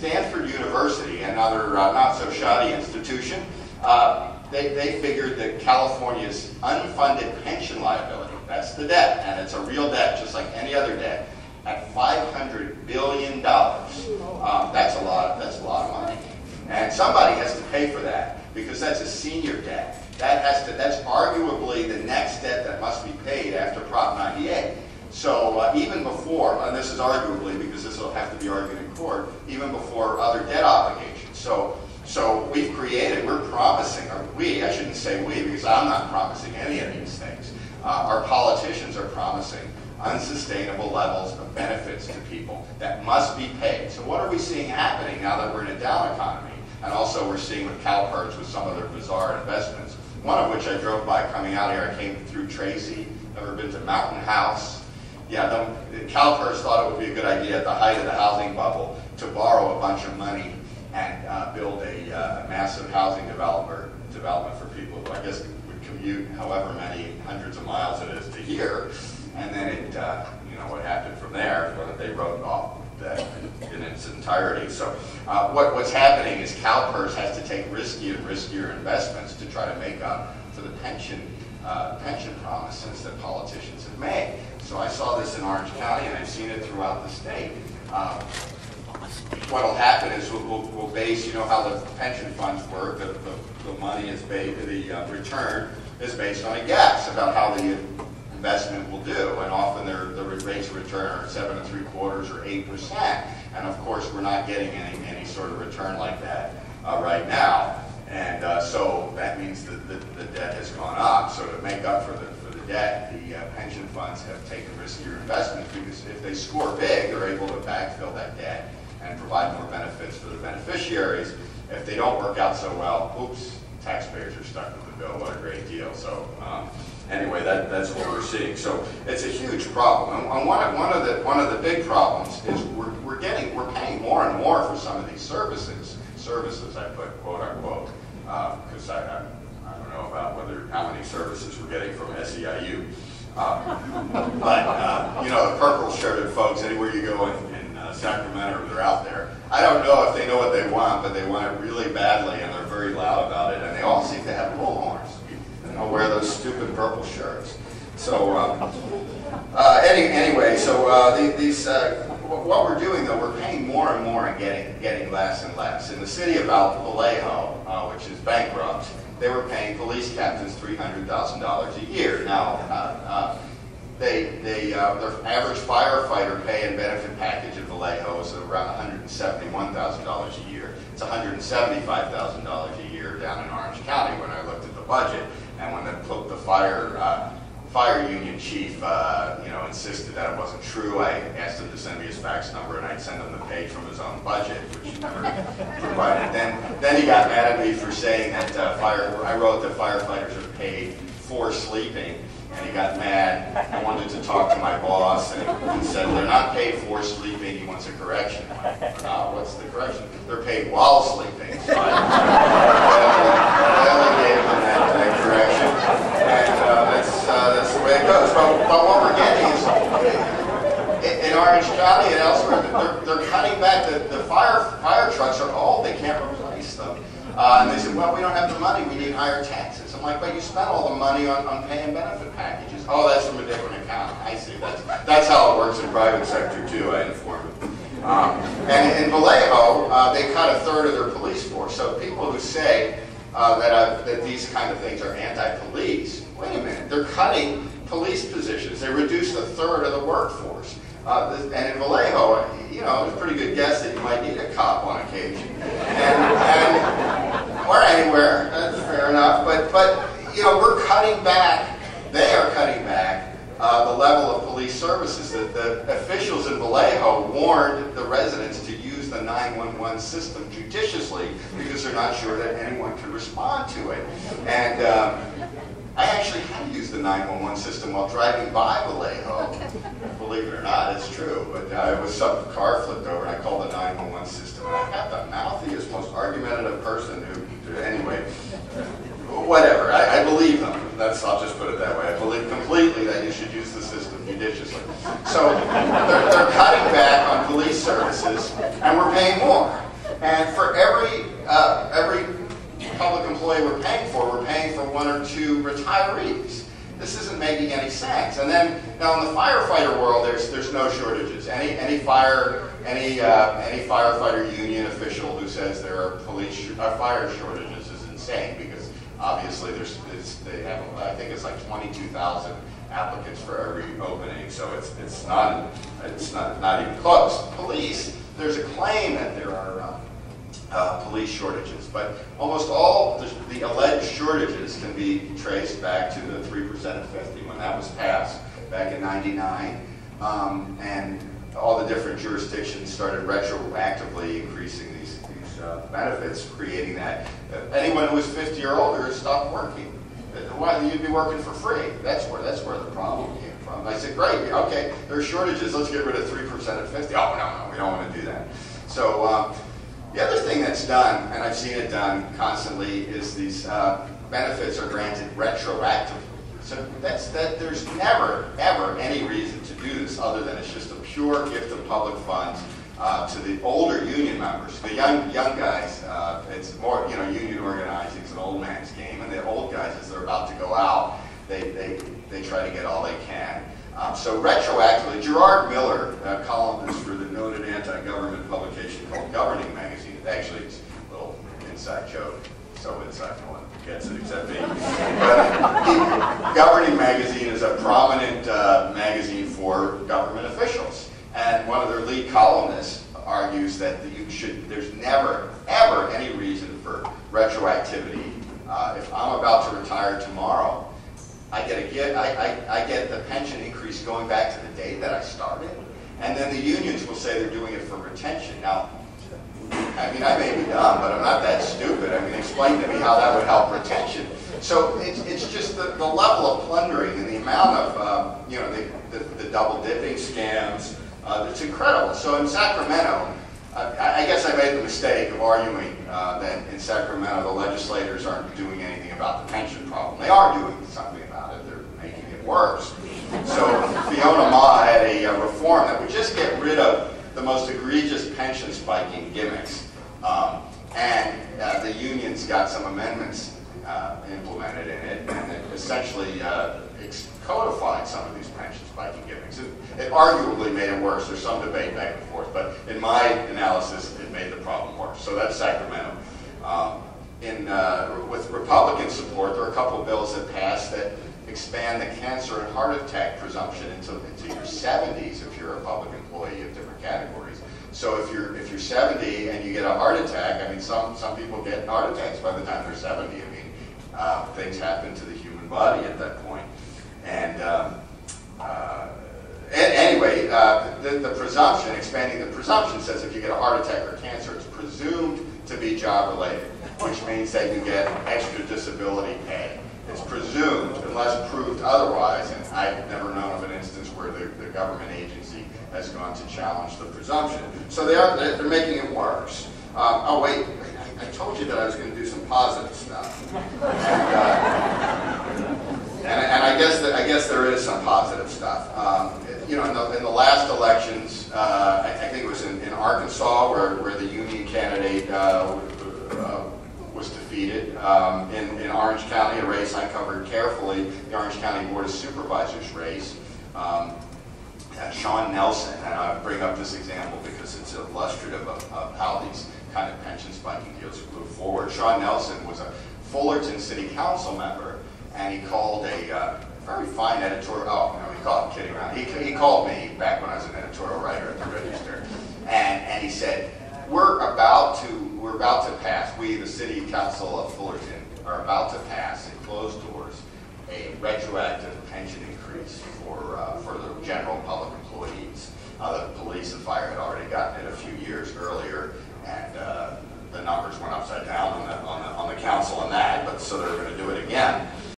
Stanford University, another not so shoddy institution, they figured that California's unfunded pension liability, that's the debt, and it's a real debt just like any other debt, at $500 billion. That's a lot of money. And somebody has to pay for that because that's a senior debt. That's arguably the next debt that must be paid after Prop 98. So even before, and this is arguably because this will have to be argued in court, even before other debt obligations. So we're promising, or I shouldn't say we because I'm not promising any of these things. Our politicians are promising unsustainable levels of benefits to people that must be paid. So what are we seeing happening now that we're in a down economy? And also we're seeing with CalPERS with some of their bizarre investments, one of which I drove by coming out here. I came through Tracy, ever been to Mountain House? Yeah, the CalPERS thought it would be a good idea at the height of the housing bubble to borrow a bunch of money and build a massive housing development for people who I guess would commute however many hundreds of miles it is to here. And then it, what happened from there, they wrote off that in its entirety. So what's happening is CalPERS has to take riskier and riskier investments to try to make up for the pension promises that politicians have made. So I saw this in Orange County, and I've seen it throughout the state. What will happen is we'll base, how the pension funds work. The money is based, the return is based on a guess about how the investment will do, and often the rates of return are 7 3/4 or 8%, and of course we're not getting any sort of return like that right now, and so that means that the debt has gone up. So to make up for the debt, the pension funds have taken riskier investments because if they score big, they're able to backfill that debt and provide more benefits for the beneficiaries. If they don't work out so well, oops, taxpayers are stuck with the bill. What a great deal. So. Anyway, that's what we're seeing. So it's a huge problem. And one of the big problems is we're paying more and more for some of these services. Services, I put quote unquote, because I don't know about how many services we're getting from SEIU. But the purple-shirted folks, anywhere you go in Sacramento, they're out there. I don't know if they know what they want, but they want it really badly, and they're very loud about it. And they all seem to have bullhorns. I'll wear those stupid purple shirts. So anyway, so what we're doing though, we're paying more and more and getting less and less. In the city of Vallejo, which is bankrupt, they were paying police captains $300,000 a year. Now their average firefighter pay and benefit package in Vallejo is around $171,000 a year. It's $175,000 a year down in Orange County when I looked at the budget. And when the fire union chief, insisted that it wasn't true, I asked him to send me his fax number, and I'd send him the page from his own budget, which he never provided. Then he got mad at me for saying that I wrote that firefighters are paid for sleeping, and he got mad. I wanted to talk to my boss, and he said they're not paid for sleeping. He wants a correction. What's the correction? They're paid while sleeping. So I only gave him that correction, and that's the way it goes. But what we're getting is, in Orange County and elsewhere, they're cutting back. The fire trucks are old. They can't replace them. And they said, well, we don't have the money. We need higher taxes. I'm like, but you spent all the money on paying benefit packages. Oh, that's from a different account. I see. That's how it works in private sector, too, I informed them. And in Vallejo, they cut 1/3 of their police force. So people who say that these kind of things are anti-police, wait a minute. They're cutting police positions. They reduced 1/3 of the workforce. And in Vallejo, it was a pretty good guess that you might need a cop on occasion. Or anywhere, that's fair enough. But we're cutting back, they are cutting back the level of police services. The officials in Vallejo warned the residents to use the 911 system judiciously because they're not sure that anyone can respond to it. And I actually had used the 911 system while driving by Vallejo. Believe it or not, it's true. But some car flipped over, and I called the 911 system, and I got the mouthiest, most argumentative person anyway, whatever. I believe them. I'll just put it that way. I believe completely that you should use the system judiciously. So they're cutting back on police services, and we're paying more. And for every public employee we're paying for 1 or 2 retirees. This isn't making any sense. And then now in the firefighter world, there's no shortages. Any firefighter union official who says there are fire shortages is insane, because obviously they have, I think it's like 22,000 applicants for every opening, so it's not even close. Police, there's a claim that there are police shortages, but almost all the alleged shortages can be traced back to the 3% of 50 when that was passed back in '99, and all the different jurisdictions started retroactively increasing these benefits, creating that anyone who was 50 or older stopped working. Why you'd be working for free? That's where the problem came from. I said, great, okay, there are shortages. Let's get rid of 3% of 50. Oh no, we don't want to do that. So. The other thing that's done, and I've seen it done constantly, is these benefits are granted retroactively. So there's never, ever any reason to do this other than it's just a pure gift of public funds to the older union members. The young guys, it's more, union organizing is an old man's game, and the old guys, as they're about to go out, they try to get all they can. So retroactively, Gerard Miller, a columnist for the noted anti-government publication called Governing Magazine, actually it's a little inside joke, so inside no one gets it except me. But Governing Magazine is a prominent magazine for government officials, and one of their lead columnists argues that there's never, ever any reason for retroactivity. If I'm about to retire tomorrow, I get the pension increase going back to the date that I started, and then the unions will say they're doing it for retention. Now, I mean, I may be dumb, but I'm not that stupid. I mean, explain to me how that would help retention. So it's just the level of plundering and the amount of the double dipping scams. It's incredible. So in Sacramento, I guess I made the mistake of arguing that in Sacramento the legislators aren't doing anything about the pension problem. They are doing something about it. They're making it worse. So Fiona Ma had a reform that would just get rid of the most egregious pension spiking gimmicks. And the unions got some amendments implemented in it, and it essentially codified some of these pension spiking gimmicks. It arguably made it worse. There's some debate back and forth, but in my analysis, it made the problem worse. So that's Sacramento. With Republican support, there are a couple of bills that passed that expand the cancer and heart attack presumption into your 70s if you're a public employee of different categories. So if you're 70 and you get a heart attack, I mean, some people get heart attacks by the time they're 70. I mean, things happen to the human body at that point. And anyway, the presumption, expanding the presumption, says if you get a heart attack or cancer, it's presumed to be job-related, which means that you get extra disability pay. It's presumed, unless proved otherwise, and I've never known of an instance where the government agency has gone to challenge the presumption. So they're making it worse. Oh wait, I told you that I was going to do some positive stuff. And I guess there is some positive stuff. In the last elections, I think it was in Arkansas where the union candidate was defeated. In Orange County, a race I covered carefully, the Orange County Board of Supervisors race. Sean Nelson, and I bring up this example because it's illustrative of how these kind of pension spiking deals move forward. Sean Nelson was a Fullerton City Council member, and he called a very fine editorial. Oh, no, I'm kidding around. He called me back when I was an editorial writer at the Register, and he said, we're about to pass. We, the City Council of Fullerton, are about to pass in closed doors a retroactive pension increase for the general public employees. The police and fire had already